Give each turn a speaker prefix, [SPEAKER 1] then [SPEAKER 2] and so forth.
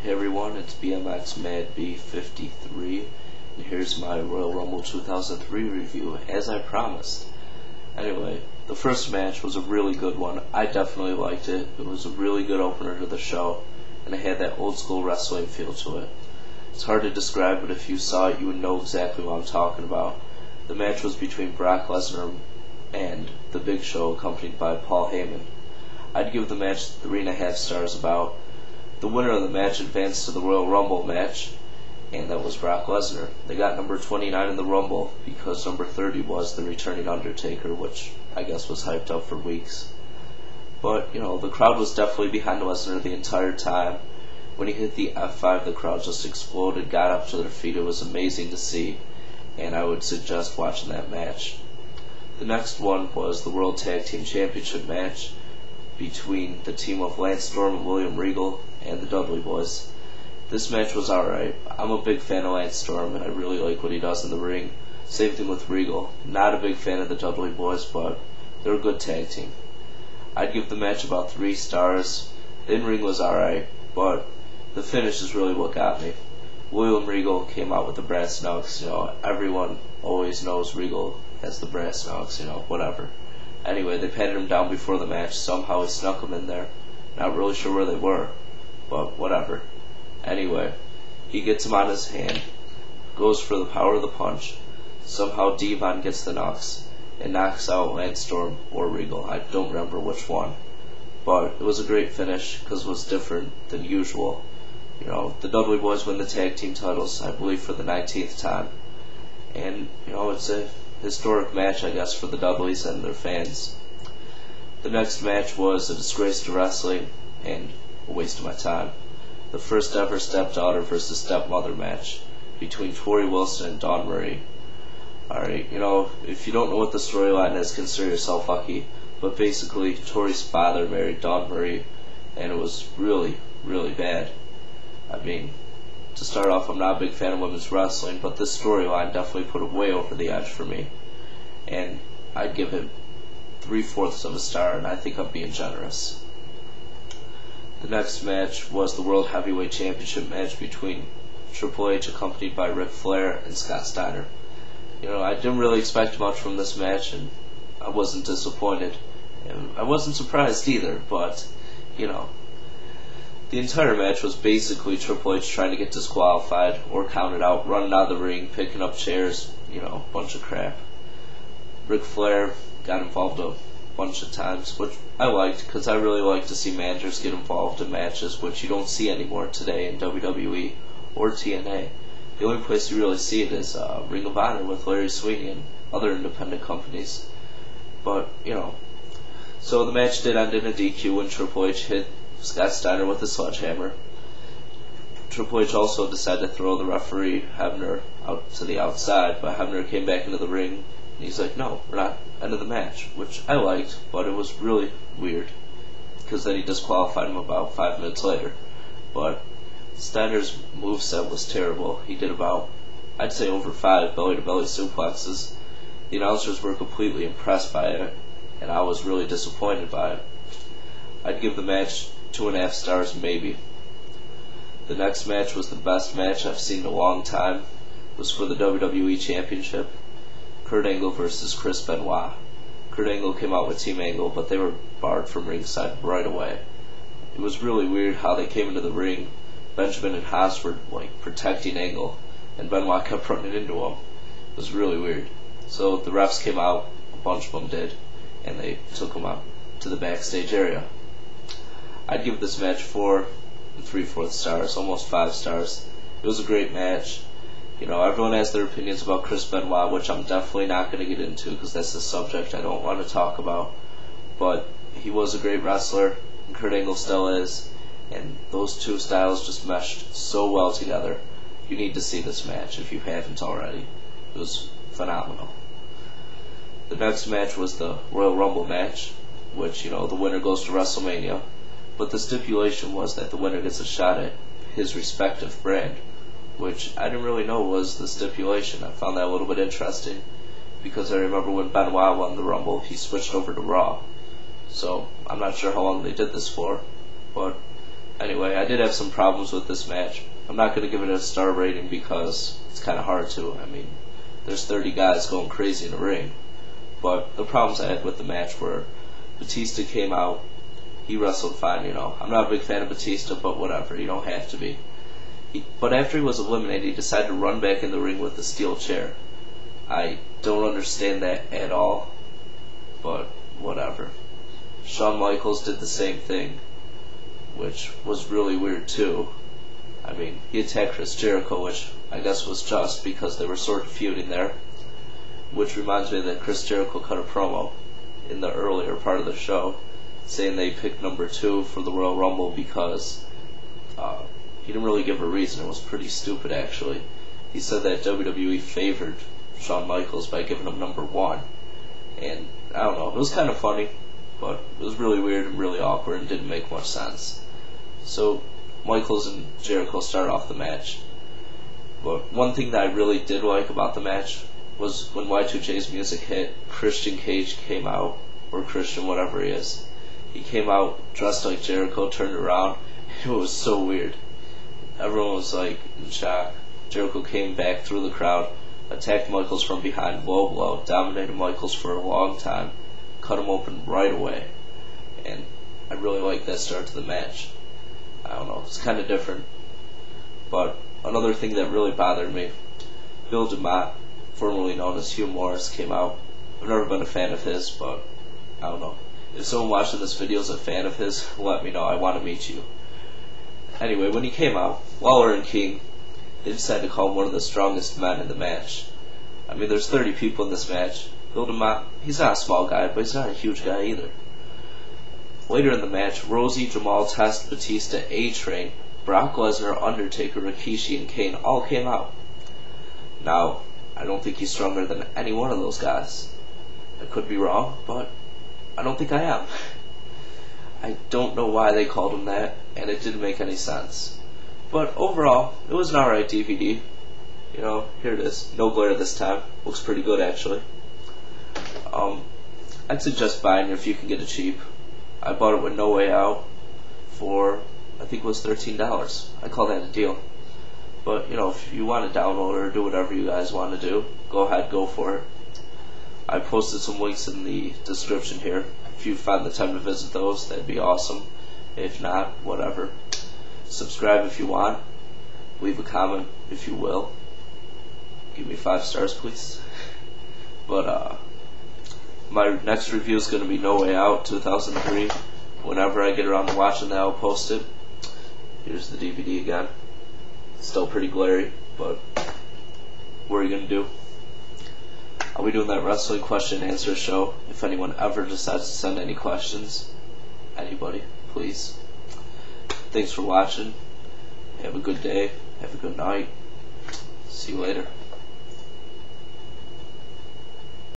[SPEAKER 1] Hey everyone, it's BMX Mad B53, and here's my Royal Rumble 2003 review, as I promised. Anyway, the first match was a really good one. I definitely liked it. It was a really good opener to the show, and it had that old school wrestling feel to it. It's hard to describe, but if you saw it, you would know exactly what I'm talking about. The match was between Brock Lesnar and The Big Show, accompanied by Paul Heyman. I'd give the match 3.5 stars about. The winner of the match advanced to the Royal Rumble match, and that was Brock Lesnar. They got number 29 in the Rumble because number 30 was the returning Undertaker, which I guess was hyped up for weeks. But, the crowd was definitely behind Lesnar the entire time. When he hit the F5, the crowd just exploded, got up to their feet. It was amazing to see, and I would suggest watching that match. The next one was the World Tag Team Championship Match between the team of Lance Storm and William Regal and the Dudley Boyz. This match was alright. I'm a big fan of Lance Storm, and I really like what he does in the ring. Same thing with Regal. Not a big fan of the Dudley Boyz, but they're a good tag team. I'd give the match about 3 stars. The in-ring was alright, but the finish is really what got me. William Regal came out with the brass knucks. Everyone always knows Regal has the brass knucks, whatever. Anyway, they patted him down before the match. Somehow he snuck them in there. Not really sure where they were, but whatever. Anyway, he gets him on his hand, goes for the power of the punch. Somehow Devon gets the knocks and knocks out Lance Storm or Regal. I don't remember which one, but it was a great finish because it was different than usual. The Dudley Boyz win the tag team titles, I believe, for the 19th time, and it's a historic match, I guess, for the Dudleys and their fans. The next match was a disgrace to wrestling and a waste of my time. The first ever Stepdaughter versus Stepmother match between Torrie Wilson and Dawn Marie. Alright, if you don't know what the storyline is, consider yourself lucky. But basically, Torrie's father married Dawn Marie, and it was really, really bad. I mean, to start off, I'm not a big fan of women's wrestling, but this storyline definitely put it way over the edge for me. And I'd give it 3/4 of a star, and I think I'm being generous. The next match was the World Heavyweight Championship match between Triple H, accompanied by Ric Flair, and Scott Steiner. I didn't really expect much from this match, and I wasn't disappointed. And I wasn't surprised either, but, the entire match was basically Triple H trying to get disqualified or counted out, running out of the ring, picking up chairs, a bunch of crap. Ric Flair got involved a bunch of times, which I liked because I really like to see managers get involved in matches, which you don't see anymore today in WWE or TNA. The only place you really see it is Ring of Honor with Larry Sweeney and other independent companies. But, so the match did end in a DQ when Triple H hit Scott Steiner with a sledgehammer. Triple H also decided to throw the referee, Hebner, out to the outside, but Hebner came back into the ring, and he's like, no, we're not end of the match, which I liked, but it was really weird, because then he disqualified him about 5 minutes later. But Steiner's moveset was terrible. He did about, I'd say, over 5 belly-to-belly suplexes. The announcers were completely impressed by it, and I was really disappointed by it. I'd give the match 2.5 stars, maybe. The next match was the best match I've seen in a long time. It was for the WWE Championship. Kurt Angle versus Chris Benoit. Kurt Angle came out with Team Angle, but they were barred from ringside right away. It was really weird how they came into the ring. Benjamin and Haas were protecting Angle, and Benoit kept running into him. It was really weird. So the refs came out, a bunch of them did, and they took him out to the backstage area. I'd give this match 4 3/4 stars, almost 5 stars. It was a great match. Everyone has their opinions about Chris Benoit, which I'm definitely not going to get into because that's a subject I don't want to talk about. But he was a great wrestler, and Kurt Angle still is, and those two styles just meshed so well together. You need to see this match if you haven't already. It was phenomenal. The next match was the Royal Rumble match, which, the winner goes to WrestleMania. But the stipulation was that the winner gets a shot at his respective brand, which I didn't really know was the stipulation. I found that a little bit interesting because I remember when Benoit won the Rumble, he switched over to Raw. So I'm not sure how long they did this for, but Anyway, I did have some problems with this match. I'm not going to give it a star rating because it's kind of hard to. I mean, there's 30 guys going crazy in the ring. But the problems I had with the match were Batista came out. He wrestled fine, you know. I'm not a big fan of Batista, but whatever. You don't have to be. But after he was eliminated, he decided to run back in the ring with the steel chair. I don't understand that at all, but whatever. Shawn Michaels did the same thing, which was really weird too. I mean, he attacked Chris Jericho, which I guess was just because they were sort of feuding there. Which reminds me that Chris Jericho cut a promo in the earlier part of the show saying they picked number 2 for the Royal Rumble because he didn't really give a reason. It was pretty stupid, actually. He said that WWE favored Shawn Michaels by giving him number 1. And I don't know, it was kind of funny, but it was really weird and really awkward and didn't make much sense. So Michaels and Jericho started off the match. But one thing that I really did like about the match was when Y2J's music hit, Christian Cage came out, or Christian, whatever he is. He came out dressed like Jericho, turned around. It was so weird. Everyone was like in shock. Jericho came back through the crowd, attacked Michaels from behind, low blow, dominated Michaels for a long time, cut him open right away. And I really liked that start to the match. I don't know, it's kind of different. But another thing that really bothered me, Bill DeMott, formerly known as Hugh Morris, came out. I've never been a fan of his, but I don't know. If someone watching this video is a fan of his, let me know. I want to meet you. Anyway, when he came out, Lawler and King, they decided to call him one of the strongest men in the match. I mean, there's 30 people in this match. Bill DeMott, he's not a small guy, but he's not a huge guy either. Later in the match, Rosie, Jamal, Test, Batista, A-Train, Brock Lesnar, Undertaker, Rikishi, and Kane all came out. Now, I don't think he's stronger than any one of those guys. I could be wrong, but I don't think I am. I don't know why they called him that, and it didn't make any sense. But overall, it was an alright DVD. You know, here it is. No glare this time. Looks pretty good, actually. I'd suggest buying it if you can get it cheap. I bought it with No Way Out for, I think it was $13. I call that a deal. But, you know, if you want to download it or do whatever you guys want to do, go ahead, go for it. I posted some links in the description here. If you find the time to visit those, that'd be awesome. If not, whatever. Subscribe if you want. Leave a comment if you will. Give me 5 stars, please. But, my next review is going to be No Way Out 2003. Whenever I get around to watching that, I'll post it. Here's the DVD again. Still pretty glary, but what are you going to do? I'll be doing that wrestling question and answer show. If anyone ever decides to send any questions, anybody, please. Thanks for watching. Have a good day. Have a good night. See you later.